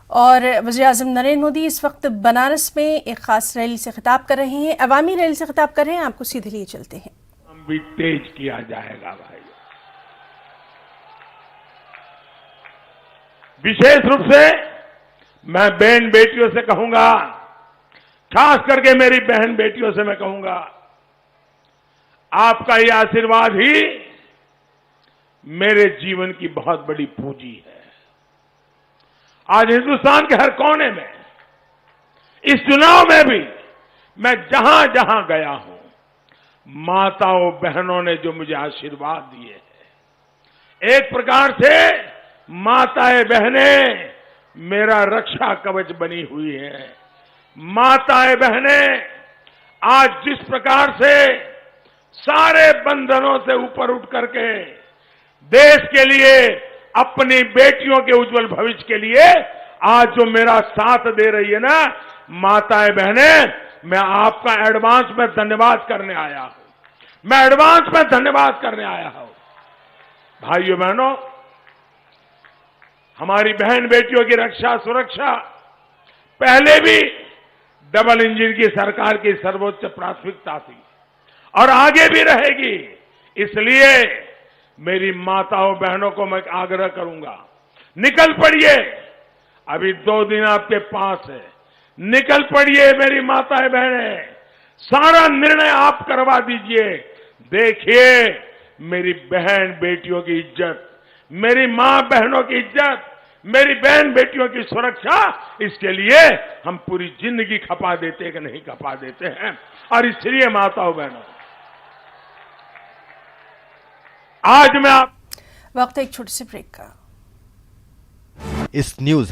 और वज़ीर-ए-आज़म नरेंद्र मोदी इस वक्त बनारस में एक खास रैली से खिताब कर रहे हैं, अवामी रैली से खिताब कर रहे हैं। आपको सीधे लिए चलते हैं। हम भी तेज किया जाएगा भाई। विशेष रूप से मैं बहन बेटियों से कहूंगा, खास करके मेरी बहन बेटियों से मैं कहूंगा, आपका ये आशीर्वाद ही मेरे जीवन की बहुत बड़ी पूंजी है। आज हिंदुस्तान के हर कोने में, इस चुनाव में भी मैं जहां जहां गया हूं, माताओं बहनों ने जो मुझे आशीर्वाद दिए हैं, एक प्रकार से माताएं बहनें मेरा रक्षा कवच बनी हुई है। माताएं बहनें आज जिस प्रकार से सारे बंधनों से ऊपर उठ करके देश के लिए, अपनी बेटियों के उज्जवल भविष्य के लिए आज जो मेरा साथ दे रही है ना, माताएं बहनें, मैं आपका एडवांस में धन्यवाद करने आया हूं। मैं एडवांस में धन्यवाद करने आया हूं। भाइयों बहनों, हमारी बहन बेटियों की रक्षा सुरक्षा पहले भी डबल इंजन की सरकार की सर्वोच्च प्राथमिकता थी और आगे भी रहेगी। इसलिए मेरी माताओं बहनों को मैं आग्रह करूंगा, निकल पड़िए। अभी 2 दिन आपके पास है, निकल पड़िए मेरी माताएं बहनें, सारा निर्णय आप करवा दीजिए। देखिए मेरी बहन बेटियों की इज्जत, मेरी मां बहनों की इज्जत, मेरी बहन बेटियों की सुरक्षा, इसके लिए हम पूरी जिंदगी खपा देते हैं कि नहीं खपा देते हैं। और इसलिए माताओं बहनों, आज मैं आप वक्त एक छोटे से ब्रेक का। इस न्यूज